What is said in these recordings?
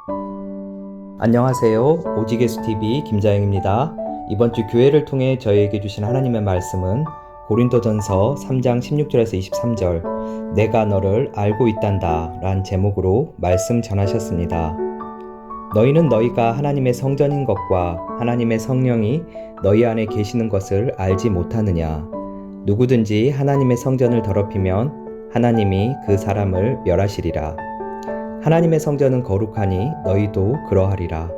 안녕하세요. 오지게수TV 김자영입니다. 이번 주 교회를 통해 저희에게 주신 하나님의 말씀은 고린도전서 3장 16절에서 23절 내가 너를 알고 있단다 란 제목으로 말씀 전하셨습니다. 너희는 너희가 하나님의 성전인 것과 하나님의 성령이 너희 안에 계시는 것을 알지 못하느냐. 누구든지 하나님의 성전을 더럽히면 하나님이 그 사람을 멸하시리라. 하나님의 성전은 거룩하니 너희도 그러하리라.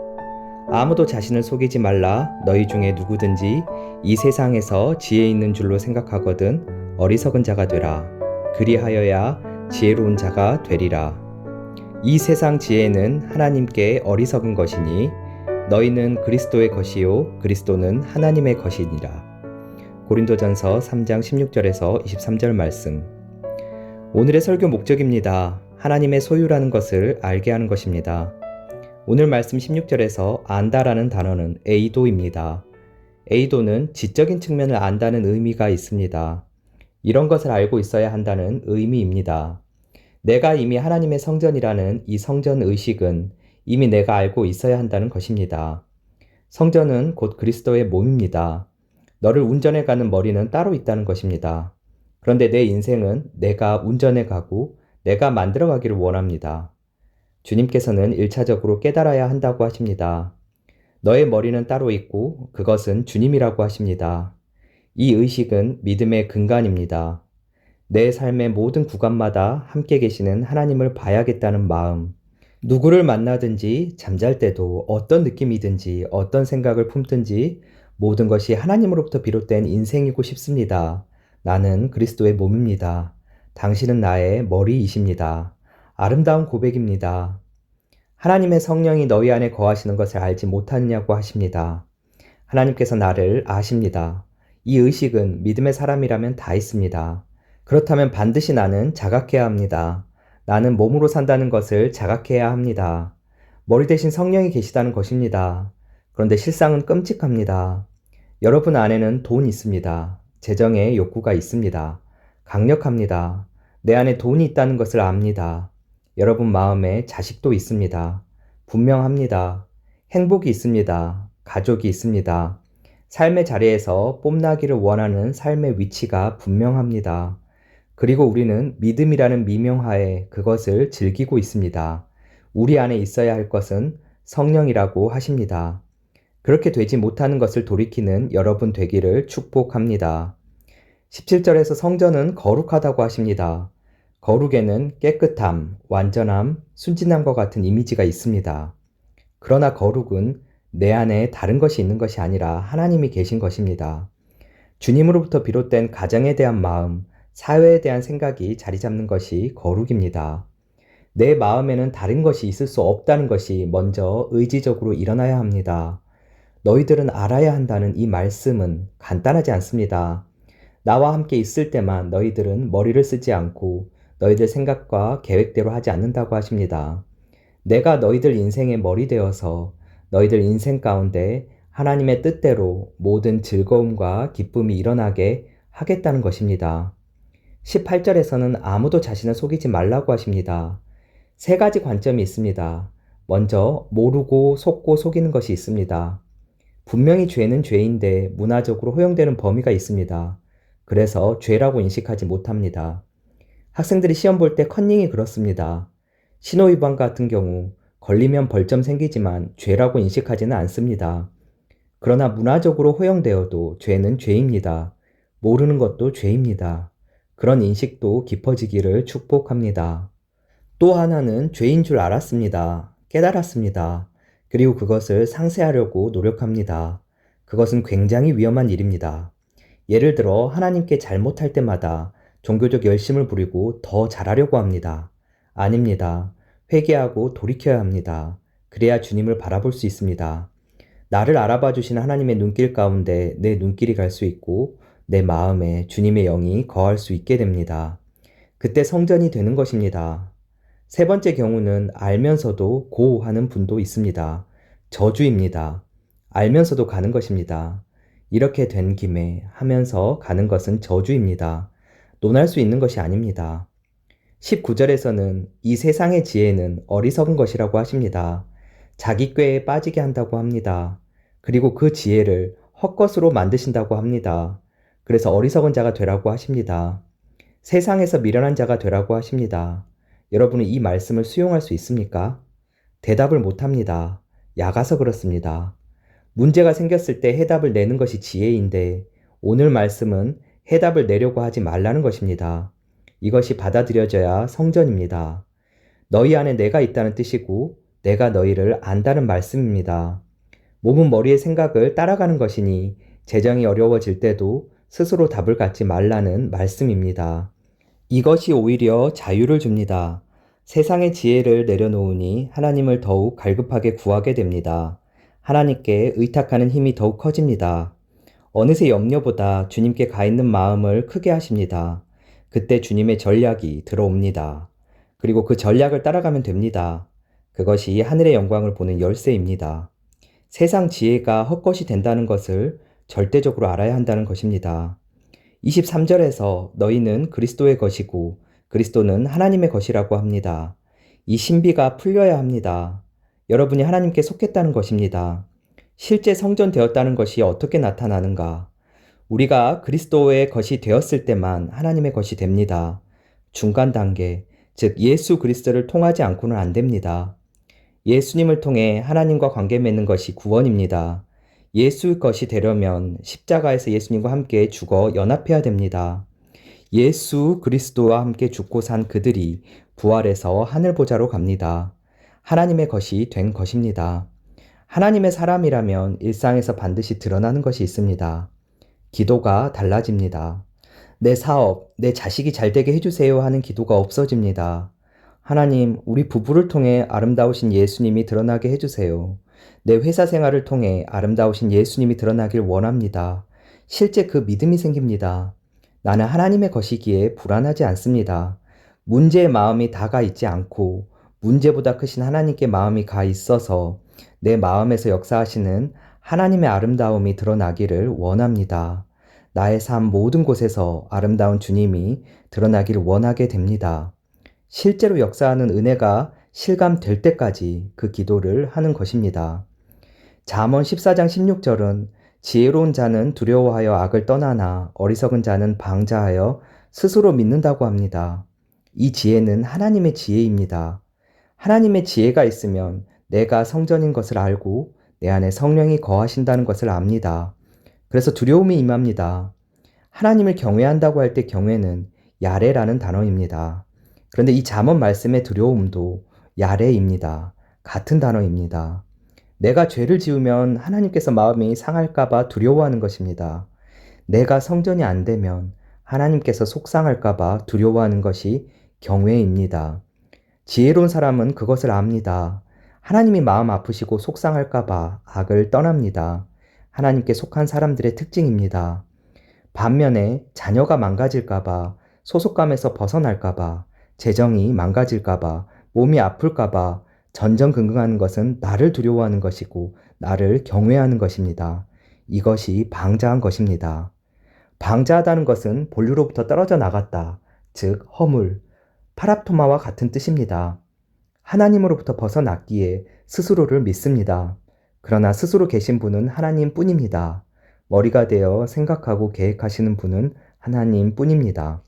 아무도 자신을 속이지 말라. 너희 중에 누구든지 이 세상에서 지혜 있는 줄로 생각하거든 어리석은 자가 되라. 그리하여야 지혜로운 자가 되리라. 이 세상 지혜는 하나님께 어리석은 것이니 너희는 그리스도의 것이요 그리스도는 하나님의 것이니라. 고린도전서 3장 16절에서 23절 말씀. 오늘의 설교 목적입니다. 하나님의 소유라는 것을 알게 하는 것입니다. 오늘 말씀 16절에서 안다라는 단어는 에이도입니다. 에이도는 지적인 측면을 안다는 의미가 있습니다. 이런 것을 알고 있어야 한다는 의미입니다. 내가 이미 하나님의 성전이라는 이 성전 의식은 이미 내가 알고 있어야 한다는 것입니다. 성전은 곧 그리스도의 몸입니다. 너를 운전해 가는 머리는 따로 있다는 것입니다. 그런데 내 인생은 내가 운전해 가고 내가 만들어가기를 원합니다. 주님께서는 1차적으로 깨달아야 한다고 하십니다. 너의 머리는 따로 있고 그것은 주님이라고 하십니다. 이 의식은 믿음의 근간입니다. 내 삶의 모든 구간마다 함께 계시는 하나님을 봐야겠다는 마음. 누구를 만나든지 잠잘 때도 어떤 느낌이든지 어떤 생각을 품든지 모든 것이 하나님으로부터 비롯된 인생이고 싶습니다. 나는 그리스도의 몸입니다. 당신은 나의 머리이십니다. 아름다운 고백입니다. 하나님의 성령이 너희 안에 거하시는 것을 알지 못하느냐고 하십니다. 하나님께서 나를 아십니다. 이 의식은 믿음의 사람이라면 다 있습니다. 그렇다면 반드시 나는 자각해야 합니다. 나는 몸으로 산다는 것을 자각해야 합니다. 머리 대신 성령이 계시다는 것입니다. 그런데 실상은 끔찍합니다. 여러분 안에는 돈이 있습니다. 재정의 욕구가 있습니다. 강력합니다. 내 안에 돈이 있다는 것을 압니다. 여러분 마음에 자식도 있습니다. 분명합니다. 행복이 있습니다. 가족이 있습니다. 삶의 자리에서 뽐나기를 원하는 삶의 위치가 분명합니다. 그리고 우리는 믿음이라는 미명하에 그것을 즐기고 있습니다. 우리 안에 있어야 할 것은 성령이라고 하십니다. 그렇게 되지 못하는 것을 돌이키는 여러분 되기를 축복합니다. 17절에서 성전은 거룩하다고 하십니다. 거룩에는 깨끗함, 완전함, 순진함과 같은 이미지가 있습니다. 그러나 거룩은 내 안에 다른 것이 있는 것이 아니라 하나님이 계신 것입니다. 주님으로부터 비롯된 가정에 대한 마음, 사회에 대한 생각이 자리 잡는 것이 거룩입니다. 내 마음에는 다른 것이 있을 수 없다는 것이 먼저 의지적으로 일어나야 합니다. 너희들은 알아야 한다는 이 말씀은 간단하지 않습니다. 나와 함께 있을 때만 너희들은 머리를 쓰지 않고 너희들 생각과 계획대로 하지 않는다고 하십니다. 내가 너희들 인생의 머리 되어서 너희들 인생 가운데 하나님의 뜻대로 모든 즐거움과 기쁨이 일어나게 하겠다는 것입니다. 18절에서는 아무도 자신을 속이지 말라고 하십니다. 세 가지 관점이 있습니다. 먼저 모르고 속고 속이는 것이 있습니다. 분명히 죄는 죄인데 문화적으로 허용되는 범위가 있습니다. 그래서 죄라고 인식하지 못합니다. 학생들이 시험 볼 때 컨닝이 그렇습니다. 신호위반 같은 경우 걸리면 벌점 생기지만 죄라고 인식하지는 않습니다. 그러나 문화적으로 허용되어도 죄는 죄입니다. 모르는 것도 죄입니다. 그런 인식도 깊어지기를 축복합니다. 또 하나는 죄인 줄 알았습니다. 깨달았습니다. 그리고 그것을 상쇄하려고 노력합니다. 그것은 굉장히 위험한 일입니다. 예를 들어 하나님께 잘못할 때마다 종교적 열심을 부리고 더 잘하려고 합니다. 아닙니다. 회개하고 돌이켜야 합니다. 그래야 주님을 바라볼 수 있습니다. 나를 알아봐 주시는 하나님의 눈길 가운데 내 눈길이 갈 수 있고 내 마음에 주님의 영이 거할 수 있게 됩니다. 그때 성전이 되는 것입니다. 세 번째 경우는 알면서도 고하는 분도 있습니다. 저주입니다. 알면서도 가는 것입니다. 이렇게 된 김에 하면서 가는 것은 저주입니다. 논할 수 있는 것이 아닙니다. 19절에서는 이 세상의 지혜는 어리석은 것이라고 하십니다. 자기 꾀에 빠지게 한다고 합니다. 그리고 그 지혜를 헛것으로 만드신다고 합니다. 그래서 어리석은 자가 되라고 하십니다. 세상에서 미련한 자가 되라고 하십니다. 여러분은 이 말씀을 수용할 수 있습니까? 대답을 못합니다. 약아서 그렇습니다. 문제가 생겼을 때 해답을 내는 것이 지혜인데 오늘 말씀은 해답을 내려고 하지 말라는 것입니다. 이것이 받아들여져야 성전입니다. 너희 안에 내가 있다는 뜻이고 내가 너희를 안다는 말씀입니다. 몸은 머리의 생각을 따라가는 것이니 재정이 어려워질 때도 스스로 답을 갖지 말라는 말씀입니다. 이것이 오히려 자유를 줍니다. 세상의 지혜를 내려놓으니 하나님을 더욱 갈급하게 구하게 됩니다. 하나님께 의탁하는 힘이 더욱 커집니다. 어느새 염려보다 주님께 가 있는 마음을 크게 하십니다. 그때 주님의 전략이 들어옵니다. 그리고 그 전략을 따라가면 됩니다. 그것이 하늘의 영광을 보는 열쇠입니다. 세상 지혜가 헛것이 된다는 것을 절대적으로 알아야 한다는 것입니다. 23절에서 너희는 그리스도의 것이고 그리스도는 하나님의 것이라고 합니다. 이 신비가 풀려야 합니다. 여러분이 하나님께 속했다는 것입니다. 실제 성전 되었다는 것이 어떻게 나타나는가? 우리가 그리스도의 것이 되었을 때만 하나님의 것이 됩니다. 중간 단계, 즉 예수 그리스도를 통하지 않고는 안 됩니다. 예수님을 통해 하나님과 관계 맺는 것이 구원입니다. 예수 것이 되려면 십자가에서 예수님과 함께 죽어 연합해야 됩니다. 예수 그리스도와 함께 죽고 산 그들이 부활해서 하늘 보좌로 갑니다. 하나님의 것이 된 것입니다. 하나님의 사람이라면 일상에서 반드시 드러나는 것이 있습니다. 기도가 달라집니다. 내 사업, 내 자식이 잘 되게 해주세요 하는 기도가 없어집니다. 하나님, 우리 부부를 통해 아름다우신 예수님이 드러나게 해주세요. 내 회사 생활을 통해 아름다우신 예수님이 드러나길 원합니다. 실제 그 믿음이 생깁니다. 나는 하나님의 것이기에 불안하지 않습니다. 문제의 마음이 다가 있지 않고 문제보다 크신 하나님께 마음이 가 있어서 내 마음에서 역사하시는 하나님의 아름다움이 드러나기를 원합니다. 나의 삶 모든 곳에서 아름다운 주님이 드러나길 원하게 됩니다. 실제로 역사하는 은혜가 실감될 때까지 그 기도를 하는 것입니다. 잠언 14장 16절은 지혜로운 자는 두려워하여 악을 떠나나 어리석은 자는 방자하여 스스로 믿는다고 합니다. 이 지혜는 하나님의 지혜입니다. 하나님의 지혜가 있으면 내가 성전인 것을 알고 내 안에 성령이 거하신다는 것을 압니다. 그래서 두려움이 임합니다. 하나님을 경외한다고 할 때 경외는 야레라는 단어입니다. 그런데 이 잠언 말씀의 두려움도 야레입니다. 같은 단어입니다. 내가 죄를 지으면 하나님께서 마음이 상할까봐 두려워하는 것입니다. 내가 성전이 안 되면 하나님께서 속상할까봐 두려워하는 것이 경외입니다. 지혜로운 사람은 그것을 압니다. 하나님이 마음 아프시고 속상할까봐 악을 떠납니다. 하나님께 속한 사람들의 특징입니다. 반면에 자녀가 망가질까봐, 소속감에서 벗어날까봐, 재정이 망가질까봐, 몸이 아플까봐 전전긍긍하는 것은 나를 두려워하는 것이고 나를 경외하는 것입니다. 이것이 방자한 것입니다. 방자하다는 것은 본류로부터 떨어져 나갔다, 즉 허물, 파랍토마와 같은 뜻입니다. 하나님으로부터 벗어났기에 스스로를 믿습니다. 그러나 스스로 계신 분은 하나님 뿐입니다. 머리가 되어 생각하고 계획하시는 분은 하나님 뿐입니다.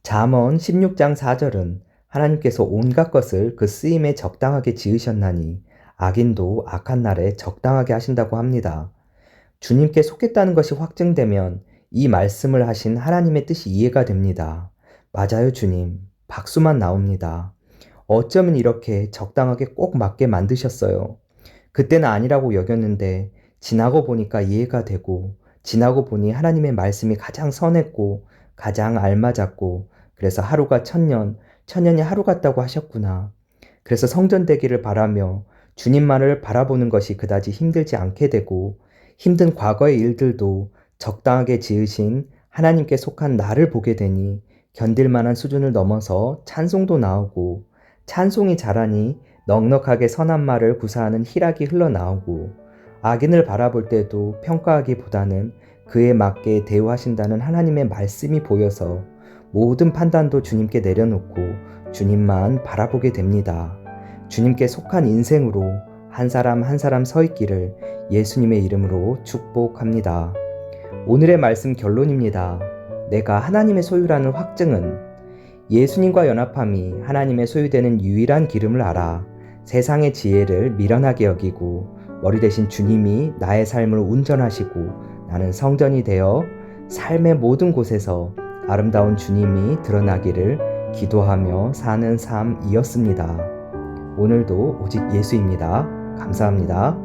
잠언 16장 4절은 하나님께서 온갖 것을 그 쓰임에 적당하게 지으셨나니 악인도 악한 날에 적당하게 하신다고 합니다. 주님께 속했다는 것이 확증되면 이 말씀을 하신 하나님의 뜻이 이해가 됩니다. 맞아요, 주님. 박수만 나옵니다. 어쩌면 이렇게 적당하게 꼭 맞게 만드셨어요. 그때는 아니라고 여겼는데 지나고 보니까 이해가 되고 지나고 보니 하나님의 말씀이 가장 선했고 가장 알맞았고 그래서 하루가 천년, 천년이 하루 같다고 하셨구나. 그래서 성전 되기를 바라며 주님만을 바라보는 것이 그다지 힘들지 않게 되고 힘든 과거의 일들도 적당하게 지으신 하나님께 속한 나를 보게 되니 견딜 만한 수준을 넘어서 찬송도 나오고 찬송이 자라니 넉넉하게 선한 말을 구사하는 희락이 흘러나오고 악인을 바라볼 때도 평가하기보다는 그에 맞게 대우하신다는 하나님의 말씀이 보여서 모든 판단도 주님께 내려놓고 주님만 바라보게 됩니다. 주님께 속한 인생으로 한 사람 한 사람 서 있기를 예수님의 이름으로 축복합니다. 오늘의 말씀 결론입니다. 내가 하나님의 소유라는 확증은 예수님과 연합함이 하나님의 소유되는 유일한 기름을 알아 세상의 지혜를 미련하게 여기고 머리 대신 주님이 나의 삶을 운전하시고 나는 성전이 되어 삶의 모든 곳에서 아름다운 주님이 드러나기를 기도하며 사는 삶이었습니다. 오늘도 오직 예수입니다. 감사합니다.